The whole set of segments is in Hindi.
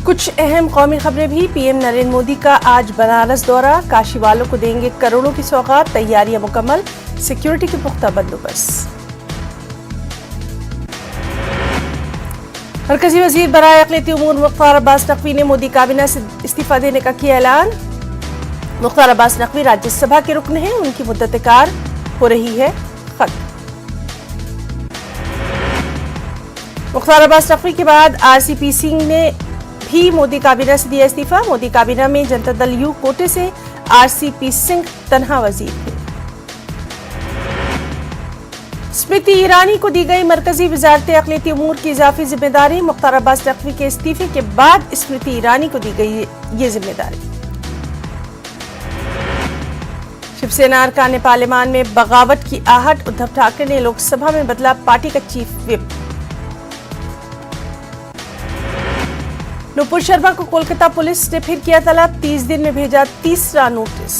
कुछ अहम कौमी खबरें भी। पीएम नरेंद्र मोदी का आज बनारस दौरा, काशी वालों को देंगे करोड़ों की सौगात, तैयारियां मुकम्मल, सिक्योरिटी के पुख्ता बंदोबस्त। मरकजी वजीर बराए अक़लियती उमूर मुख्तार अब्बास नकवी ने मोदी काबीना से इस्तीफा देने का किया ऐलान। मुख्तार अब्बास नकवी राज्यसभा के रुकन हैं, उनकी मुद्दत कार हो रही है खत्म। मुख्तार अब्बास नकवी के बाद आरसीपी सिंह ने भी मोदी काबीना से दिया इस्तीफा। मोदी काबीना में जनता दल यू कोटे से आरसीपी सिंह तन्हा वजीर थे। स्मृति ईरानी को दी गई मरकजी वजारत अक़लियती उमूर की इजाफी जिम्मेदारी। मुख्तार अब्बास नकवी के इस्तीफे के बाद स्मृति ईरानी को दी गई ये जिम्मेदारी। शिवसेना अरकान पार्लियामान में बगावत की आहट, उद्धव ठाकरे ने लोकसभा में बदला पार्टी का चीफ व्हिप। नुपुर शर्मा को कोलकाता पुलिस ने फिर किया तलब, 30 दिन में भेजा तीसरा नोटिस।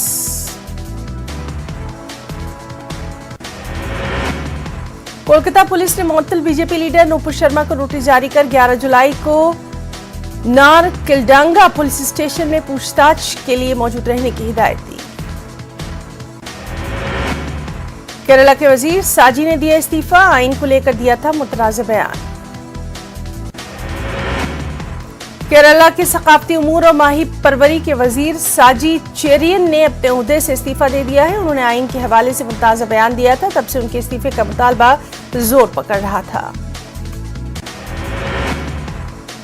कोलकाता पुलिस ने मुअत्तल बीजेपी लीडर नुपुर शर्मा को नोटिस जारी कर 11 जुलाई को नार किलडांगा पुलिस स्टेशन में पूछताछ के लिए मौजूद रहने की हिदायत दी। केरला के वजीर साजी ने दिया इस्तीफा, आइन को लेकर दिया था मुतनाज़ बयान। केरला के सकाफती उमूर और माही परवरी के वजीर साजी चेरियन ने अपने ओहदे से इस्तीफा दे दिया है। उन्होंने आइन के हवाले से मुतनाज़ बयान दिया था, तब से उनके इस्तीफे का मुतालबा जोर पकड़ रहा था।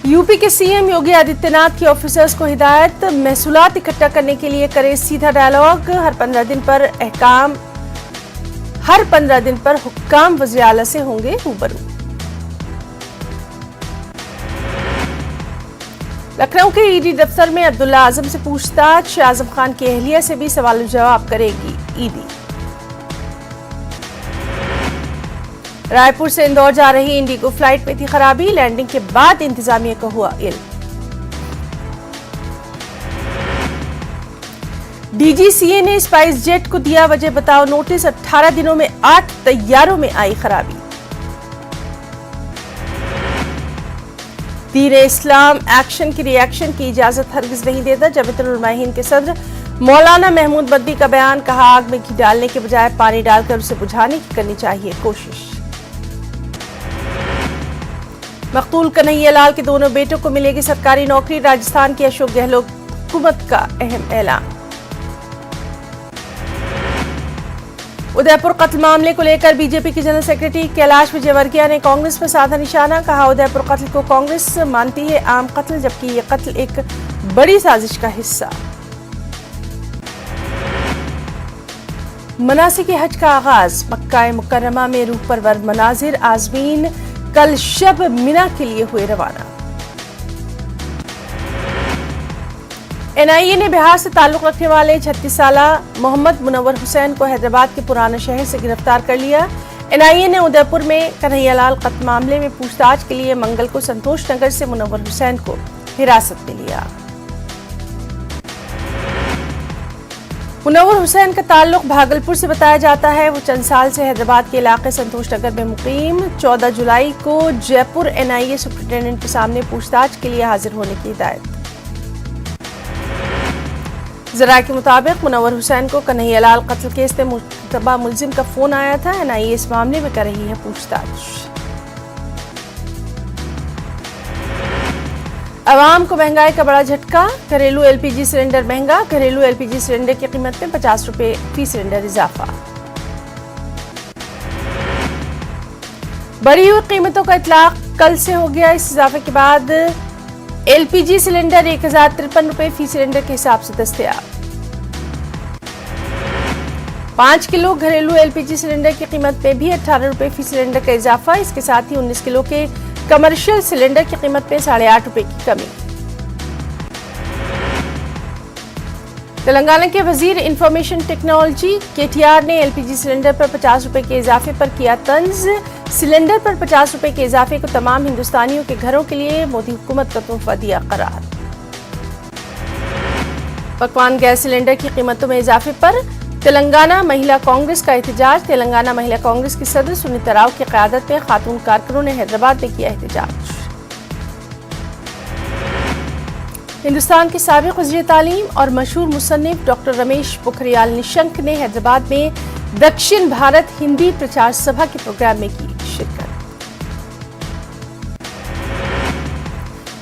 यूपी के सीएम योगी आदित्यनाथ के ऑफिसर्स को हिदायत, महसूलात इकट्ठा करने के लिए करे सीधा डायलॉग। हर 15 दिन पर हुक्काम वज़ीर आला से होंगे रूबरू। लखनऊ के ईडी दफ्तर में अब्दुल्ला आजम से पूछताछ, आजम खान की अहलिया से भी सवाल जवाब करेगी ईडी। रायपुर से इंदौर जा रही इंडिगो फ्लाइट में थी खराबी, लैंडिंग के बाद इंतजामिया को हुआ इल्म। डीजीसीए ने स्पाइस जेट को दिया वजह बताओ नोटिस, 18 दिनों में 8 तैयारों में आई खराबी। दीन इस्लाम एक्शन की रिएक्शन की इजाजत हरगिज नहीं देता। जमीयतुल उलमा हिंद के सदर मौलाना महमूद बद्दी का बयान, कहा आग में घी डालने के बजाय पानी डालकर उसे बुझाने की करनी चाहिए कोशिश। मकतूल कन्हैया लाल के दोनों बेटों को मिलेगी सरकारी नौकरी, राजस्थान की अशोक गहलोत हुकूमत का अहम ऐलान। उदयपुर कत्ल मामले को लेकर बीजेपी के जनरल सेक्रेटरी कैलाश विजयवर्गीय ने कांग्रेस पर साधा निशाना, कहा उदयपुर कत्ल को कांग्रेस मानती है आम कत्ल, जबकि ये कत्ल एक बड़ी साजिश का हिस्सा। मनासिक हज का आगाज, मक्का मुकर्रमा में रूह परवर मनाजिर, आज़मीन कल शब मिना के लिए हुए रवाना। एनआईए ने बिहार से ताल्लुक रखने वाले 36 साला मोहम्मद मुनव्वर हुसैन को हैदराबाद के पुराने शहर से गिरफ्तार कर लिया। एनआईए ने उदयपुर में कन्हैयालाल कत्ल मामले में पूछताछ के लिए मंगल को संतोष नगर से मुनव्वर हुसैन को हिरासत में लिया। मुनव्वर हुसैन का ताल्लुक भागलपुर से बताया जाता है। वो चंद साल से हैदराबाद के इलाके संतोष नगर में मुकीम। 14 जुलाई को जयपुर एनआईए सुप्रिंटेंडेंट के सामने पूछताछ के लिए हाजिर होने की हिदायत। जराये के मुताबिक मुनव्वर हुसैन को कन्हैयालाल कत्ल केस में मुश्तबा मुलजिम का फोन आया था। एनआईए इस मामले में कर रही है पूछताछ। अवाम को महंगाई का बड़ा झटका, घरेलू एलपीजी सिलेंडर महंगा। घरेलू एलपीजी सिलेंडर की कीमत में 50 रुपए फी सिलेंडर इजाफा। बढ़ी हुई कीमतों का इतलाक कल से हो गया। इस इजाफे के बाद एलपीजी सिलेंडर 1053 रुपए फी सिलेंडर के हिसाब से दस्तयाब। 5 किलो घरेलू एलपीजी सिलेंडर की कीमत में भी 18 रुपए फी सिलेंडर का इजाफा। इसके साथ ही 19 किलो के कमर्शियल सिलेंडर की कीमत में 8.5 रुपए की कमी। तेलंगाना के वजीर इंफॉर्मेशन टेक्नोलॉजी केटीआर ने एलपीजी सिलेंडर पर 50 रुपए के इजाफे पर किया तंज। सिलेंडर पर 50 रुपए के इजाफे को तमाम हिंदुस्तानियों के घरों के लिए मोदी हुकूमत का तोहफा दिया करार। पकवान गैस सिलेंडर की कीमतों में इजाफे पर तेलंगाना महिला कांग्रेस का एहतजाज। तेलंगाना महिला कांग्रेस की सदर सुनीता राव की क़यादत में खातून कारकुनों ने हैदराबाद में किया एहतजाज। हिंदुस्तान के साबिक वज़ीर तालीम और मशहूर मुसन्निफ डॉक्टर रमेश पोखरियाल निशंक ने हैदराबाद में दक्षिण भारत हिंदी प्रचार सभा के प्रोग्राम में की शिरकत।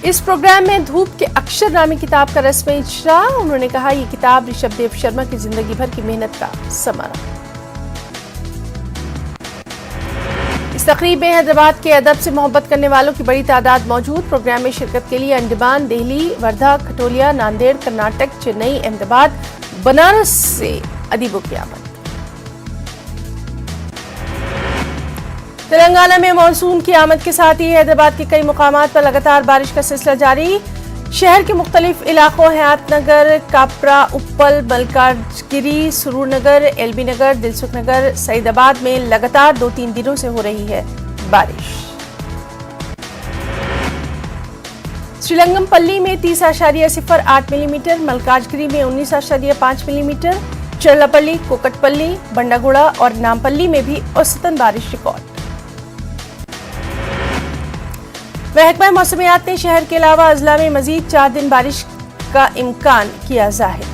इस प्रोग्राम में धूप के अक्षर नामी किताब का रस्म इजरा। उन्होंने कहा, ये किताब ऋषभ देव शर्मा की जिंदगी भर की मेहनत का समरा। इस तकरीब में हैदराबाद के अदब से मोहब्बत करने वालों की बड़ी तादाद मौजूद। प्रोग्राम में शिरकत के लिए अंडमान, दिल्ली, वर्धा, खटोलिया, नांदेड़, कर्नाटक, चेन्नई, अहमदाबाद, बनारस से अदीबों की आमद। तेलंगाना में मानसून की आमद के साथ ही हैदराबाद के कई मुकामात पर लगातार बारिश का सिलसिला जारी। शहर के मुख्तलिफ इलाकों हयातनगर, कापरा, उप्पल, मलकाजगिरी, सुरूरनगर, एलबी नगर, दिलसुख नगर, सईदाबाद में लगातार 2-3 दिनों से हो रही है बारिश। श्रीलंगमपल्ली में 30.08 मिलीमीटर, मलकाजगिरी में 19.5 मिलीमीटर, चरलापल्ली, कोकटपल्ली, बंडागुड़ा और नामपल्ली में भी औसतन बारिश रिकॉर्ड। महकमा मौसमियात ने शहर के अलावा अजला में मजीद 4 दिन बारिश का इम्कान किया जाहिर।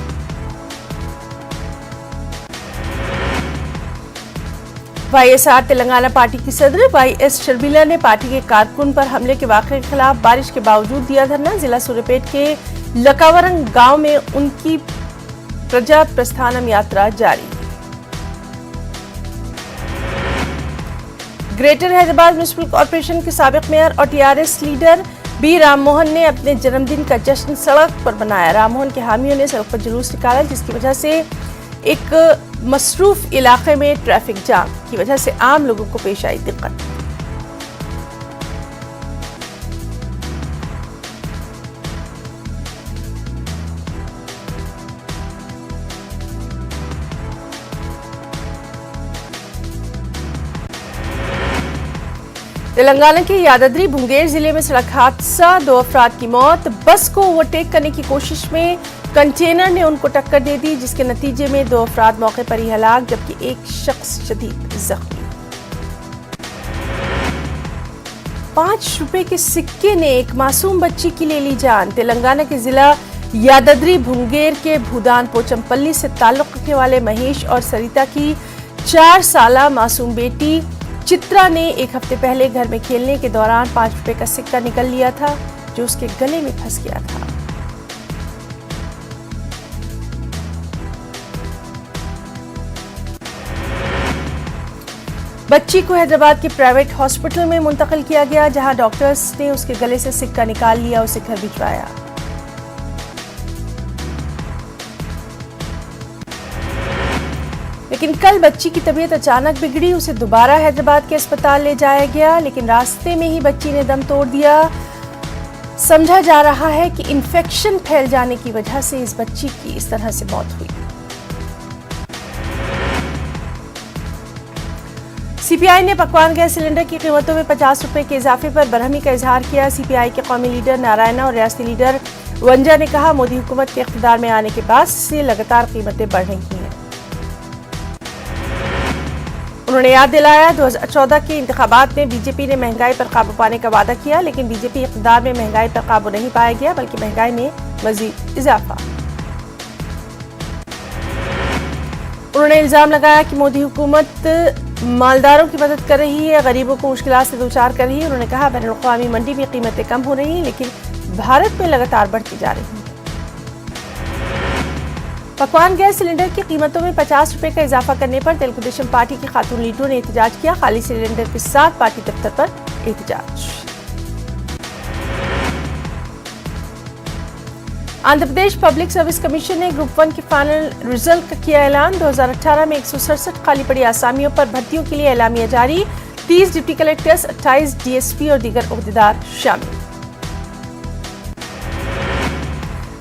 वाईएसआर तेलंगाना पार्टी की सदर वाईएस शर्मिला ने पार्टी के कारकुन पर हमले के वाक़े के खिलाफ बारिश के बावजूद दिया धरना। जिला सूर्यपेट के लकावरंग गांव में उनकी प्रजा प्रस्थानम यात्रा जारी। ग्रेटर हैदराबाद म्युनिसिपल कॉर्पोरेशन के साबिक मेयर और टीआरएस लीडर बी राममोहन ने अपने जन्मदिन का जश्न सड़क पर मनाया। राममोहन के हामियों ने सड़क पर जुलूस निकाला, जिसकी वजह से एक मसरूफ इलाके में ट्रैफिक जाम की वजह से आम लोगों को पेश आई दिक्कत। तेलंगाना के यादाद्री भुंगेर जिले में सड़क हादसा, 2 अफराद की मौत। बस को ओवरटेक करने की कोशिश में कंटेनर ने उनको टक्कर दे दी, जिसके नतीजे में 2 अफराद मौके पर ही हलाक जबकि एक शख्स शदीद जख्मी। 5 रुपए के सिक्के ने एक मासूम बच्ची की ले ली जान। तेलंगाना के जिला यादाद्री भुंगेर के भूदान पोचमपल्ली से ताल्लुक रखने वाले महेश और सरिता की 4 साला मासूम बेटी चित्रा ने एक हफ्ते पहले घर में खेलने के दौरान 5 रुपए का सिक्का निकल लिया था, जो उसके गले में फंस गया था। बच्ची को हैदराबाद के प्राइवेट हॉस्पिटल में मुंतकिल किया गया, जहां डॉक्टर्स ने उसके गले से सिक्का निकाल लिया, उसे घर भिजवाया। लेकिन कल बच्ची की तबीयत अचानक बिगड़ी, उसे दोबारा हैदराबाद के अस्पताल ले जाया गया, लेकिन रास्ते में ही बच्ची ने दम तोड़ दिया। समझा जा रहा है कि इन्फेक्शन फैल जाने की वजह से इस बच्ची की इस तरह से मौत हुई। सीपीआई ने पकवान गैस सिलेंडर की कीमतों में 50 रुपए के इजाफे पर बरहमी का इजहार किया। सीपीआई के कौमी लीडर नारायणा और रियासती लीडर वंजा ने कहा, मोदी हुकूमत के इख्तिदार में आने के बाद से लगातार कीमतें बढ़ रही हैं। उन्होंने याद दिलाया, 2014 के इंतखाबात में बीजेपी ने महंगाई पर काबू पाने का वादा किया, लेकिन बीजेपी इख्तिदार में महंगाई पर काबू नहीं पाया गया, बल्कि महंगाई में मजीद इजाफा। उन्होंने इल्जाम लगाया कि मोदी हुकूमत मालदारों की मदद कर रही है, गरीबों को मुश्किलात से दो चार कर रही है। उन्होंने कहा, बैनुल-अक़वामी मंडी में कीमतें कम हो रही हैं, लेकिन भारत में लगातार बढ़ती जा रही हैं। पकवान गैस सिलेंडर की कीमतों में 50 रुपए का इजाफा करने पर तेलुगु देशम पार्टी के खातून लीडरों ने एहतजाज किया। खाली सिलेंडर के साथ पार्टी दफ्तर पर एहतजाज। Andhra Pradesh public service commission ने ग्रुप 1 के फाइनल रिजल्ट का किया ऐलान। 2018 में 167 खाली पड़ी आसामियों पर भर्तियों के लिए एलामिया जारी। 30 डिप्टी कलेक्टर्स, 28 डीएसपी और दीगर ओहदेदार शामिल।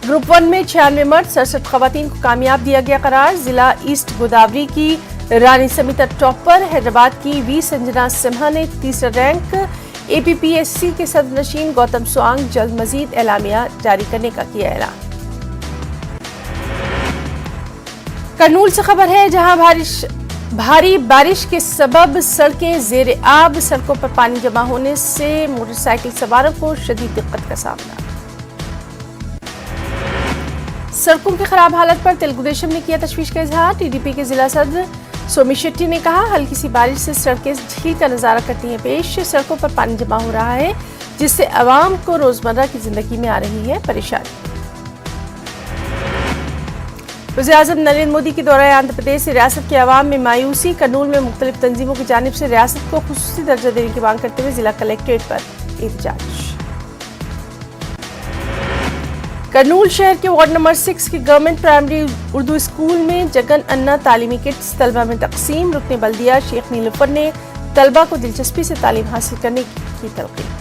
ग्रुप 1 में 96 मर्द, 67 खवातीन को कामयाब दिया गया करार। जिला ईस्ट गोदावरी की रानी समिता टॉपर, हैदराबाद की वी संजना सिम्हा ने तीसरा रैंक। एपीपीएससी के सदरनशीन गौतम स्वांग जल्द मजीद एलामिया जारी करने का किया ऐलान। करनूल से खबर है, जहां भारी बारिश के सबब सड़कें जेर आब, सड़कों पर पानी जमा होने से मोटरसाइकिल सवारों को शदीद दिक्कत का सामना। सड़कों की खराब हालत पर तेलुगुदेशम ने किया तशवीश का इजहार। टीडीपी के जिला सदर सोमी शेट्टी ने कहा, हल्की सी बारिश से सड़कें झील का नजारा करती हैं पेश। सड़कों पर पानी जमा हो रहा है, जिससे आवाम को रोजमर्रा की जिंदगी में आ रही है परेशानी। वज़ीर-ए-आज़म नरेंद्र मोदी के दौरे आंध्र प्रदेश से रियासत के अवाम में मायूसी। कर्नूल में मुख्तलिफ तंजीमों की जानिब से रियासत को खुसूसी दर्जा देने की मांग करते हुए जिला कलेक्ट्रेट पर एहतजाज। कर्नूल शहर के वार्ड नंबर 6 के गवर्नमेंट प्राइमरी उर्दू स्कूल में जगन अन्ना तालीमी किट्स तलबा में तकसीम। रुकने बल्दिया शेख नीलुफर ने तलबा को दिलचस्पी से तालीम हासिल करने की तलकीन।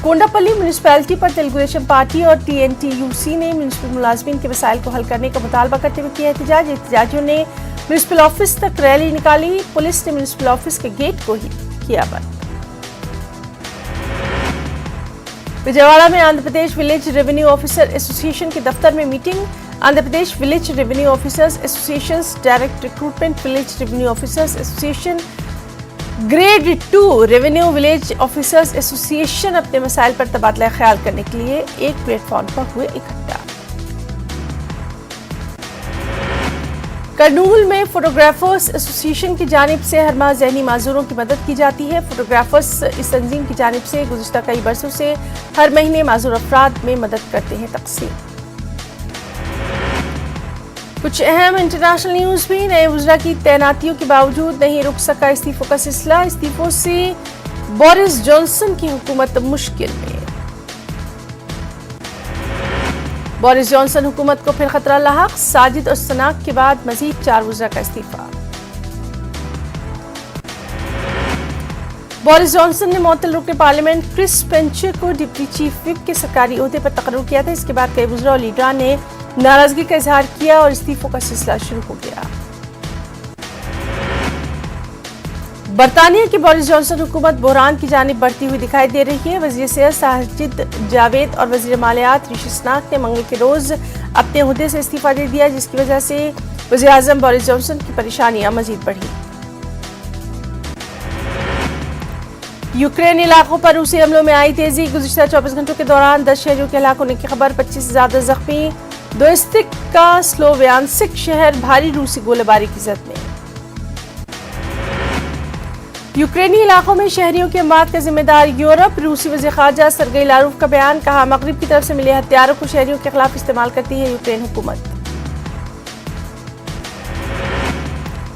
कोंडापल्ली म्यूनिसिपैलिटी पर तेलुगुदेशम पार्टी और टीएनटीयूसी ने म्यूनिसिपल मुलाजमीन के मसाइल को हल करने का मुतालबा करते हुए किया एहतजाज। एहतजाजियों ने म्यूनिसिपल ऑफिस तक रैली निकाली। पुलिस ने म्यूनिसिपल ऑफिस के गेट को ही किया बंद। विजयवाड़ा में Andhra Pradesh village revenue officer association के दफ्तर में meeting. Andhra Pradesh village revenue officers association, direct recruitment village revenue officers association, grade 2 revenue village officers association अपने मसाइल पर तबादला ख्याल करने के लिए एक प्लेटफॉर्म पर हुए इकट्ठा। कर्नूल में फोटोग्राफर्स एसोसिएशन की जानिब से हर माह ज़हनी माजूरों की मदद की जाती है। फोटोग्राफर्स इस तंजीम की जानिब से गुज़िश्ता कई बरसों से हर महीने माजूर अफराद में मदद करते हैं तकसीम। कुछ अहम इंटरनेशनल न्यूज भी। नए वज़रा की तैनातियों के बावजूद नहीं रुक सका इस्तीफों का सिलसिला। इस्तीफों से बोरिस जॉनसन की हुकूमत मुश्किल में। बोरिस जॉनसन हुकूमत को फिर खतरा लाहक। साजिद और सनाक के बाद मजीद 4 वज़रा का इस्तीफा। बोरिस जॉनसन ने मुअत्तल रुकन पार्लियामेंट क्रिस पेंचर को डिप्टी चीफ विप के सरकारी ओहदे पर तकर्रुर किया था। इसके बाद कई वज़रा और लीडरान ने नाराजगी का इजहार किया और इस्तीफों का सिलसिला शुरू हो गया। बरतानिया की बोरिस जॉनसन हुकूमत बहरान की जानिब बढ़ती हुई दिखाई दे रही है। वज़ीर सेहत साजिद जावेद और वज़ीर मालियात ऋषि सुनाक ने मंगल के रोज अपने ओहदे से इस्तीफा दे दिया, जिसकी वजह से वज़ीर-ए-आज़म बोरिस जॉनसन की परेशानियां मजीद बढ़ी। यूक्रेन इलाकों पर रूसी हमलों में आई तेजी। गुज़िश्ता 24 घंटों के दौरान 10 शहरों के हलाक होने की खबर। 25 से ज्यादा जख्मी। दोस्तिक का स्लोवियांस्क शहर भारी रूसी गोलीबारी की जद में। यूक्रेनी इलाकों में शहरियों की अमवात का जिम्मेदार यूरोप। रूसी वज़ीर ख़ारजा सरगेई लारोव का बयान। कहा, मगरिब की तरफ से मिले हथियारों को शहरियों के खिलाफ इस्तेमाल करती है यूक्रेन हुकूमत।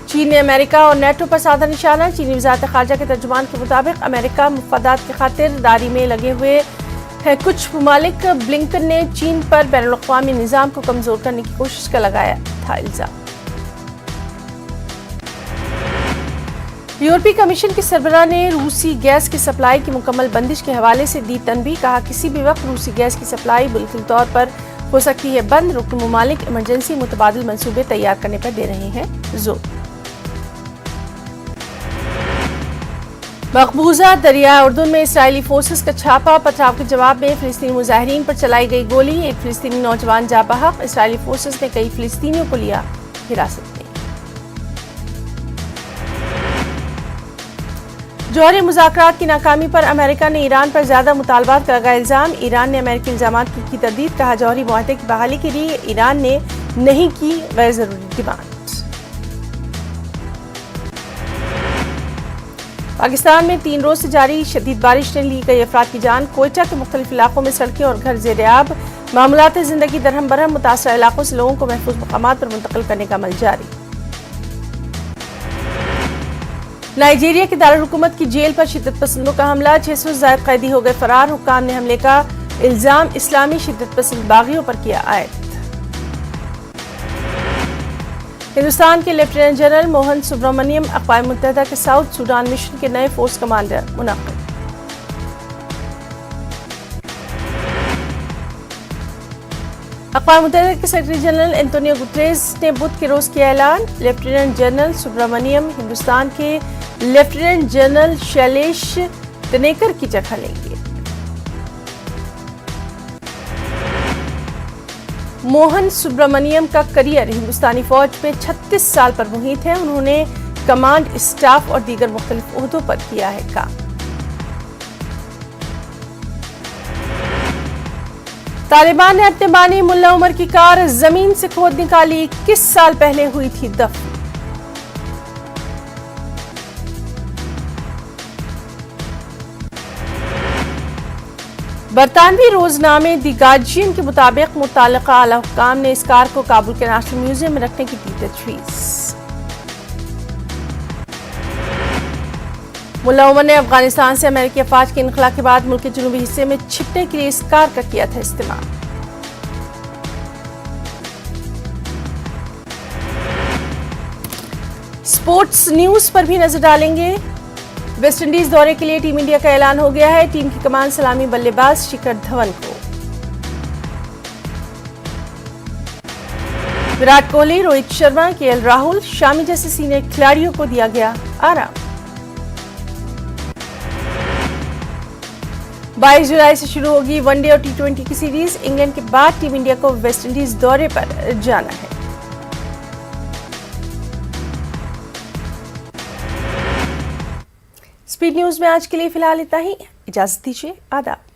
चीन ने अमेरिका और नेटो पर साधा निशाना। चीनी वज़ारत ख़ारजा के तर्जुमान के मुताबिक अमेरिका मुफादात की खातिरदारी में लगे हुए है। कुछ ममालिक ब्लिंकन ने चीन पर बैनुल-अक़वामी निज़ाम को कमजोर करने की कोशिश का लगाया था इल्जाम। यूरोपीय कमीशन के सरबराह ने रूसी गैस की सप्लाई की मुकम्मल बंदिश के हवाले से दी तनबीह। कहा, किसी भी वक्त रूसी गैस की सप्लाई मुल्की तौर पर हो सकती है बंद। रुकन ममालिक इमरजेंसी मुतबादिल मंसूबे तैयार करने पर दे रहे हैं जोर। मकबूजा दरिया उर्दुन में इसराइली फोर्सेस का छापा। पथराव के जवाब में फिलिस्तीनी मुजाहिरीन पर चलाई गई गोली। एक फिलिस्तीनी नौजवान जा बहक। इसराइली फोर्सेस ने कई फिलिस्तीनियों को लिया हिरासत में। जौहरी मुज़ाकरात की नाकामी पर अमेरिका ने ईरान पर ज्यादा मुतालबात का लगाया इल्जाम। ईरान ने अमेरिकी इल्जामात की तरदीद। कहा, जौहरी मुआहदे की बहाली के लिए ईरान ने नहीं की गैर जरूरी डिमांड। पाकिस्तान में 3 रोज से जारी शदीद बारिश ने ली कई अफराद की जान। कोयटा के मुख्तलिफ इलाकों में सड़कें और घर ज़ेर-ए-आब। मामूलात जिंदगी दरहम बरहम। मुतासरा इलाकों से लोगों को महफूज मकामात पर मुंतकिल करने का अमल जारी। नाइजीरिया के दारुल हुकूमत की जेल पर शिद्दत पसंदों का हमला। 600 से ज़ायद कैदी हो गए फरार। हुक्काम ने हमले का इल्जाम इस्लामी शिद्दत पसंद बागियों पर किया आयद। हिंदुस्तान के लेफ्टिनेंट जनरल मोहन सुब्रमण्यम अक़वाम मुत्तहिदा के साउथ सूडान मिशन के नए फोर्स कमांडर मुनक़्क़िद। अक़वाम मुत्तहिदा के सेक्रेटरी जनरल एंटोनियो गुटेरेस ने बुध के रोज किया ऐलान। लेफ्टिनेंट जनरल सुब्रमण्यम हिंदुस्तान के लेफ्टिनेंट जनरल शैलेश तनेकर की जगह लेंगे। मोहन सुब्रमण्यम का करियर हिंदुस्तानी फौज में 36 साल पर मुहित है। उन्होंने कमांड, स्टाफ और दीगर मुख्तलिफ ओहदों पर किया है काम। तालिबान ने अपने बानी मुल्ला उमर की कार जमीन से खोद निकाली, 21 साल पहले हुई थी दफन। बरतानवी रोजनामे दी गार्जियन के मुताबिक मुताल्लिका आला हुक्काम ने इस कार को काबुल के नेशनल म्यूजियम में रखने की दी तजवीज़। मुल्ला उमर ने अफगानिस्तान से अमेरिकी अफवाज के इनखला के बाद मुल्क के जनूबी हिस्से में छिपने के लिए इस कार का किया था इस्तेमाल। स्पोर्ट्स न्यूज पर भी नजर डालेंगे। वेस्ट इंडीज दौरे के लिए टीम इंडिया का ऐलान हो गया है। टीम की कमान सलामी बल्लेबाज शिखर धवन को। विराट कोहली, रोहित शर्मा, केएल राहुल, शामी जैसे सीनियर खिलाड़ियों को दिया गया आराम। 22 जुलाई से शुरू होगी वनडे और T20 की सीरीज। इंग्लैंड के बाद टीम इंडिया को वेस्ट इंडीज दौरे पर जाना है। स्पीड न्यूज में आज के लिए फिलहाल इतना ही। इजाजत दीजिए, आदाब।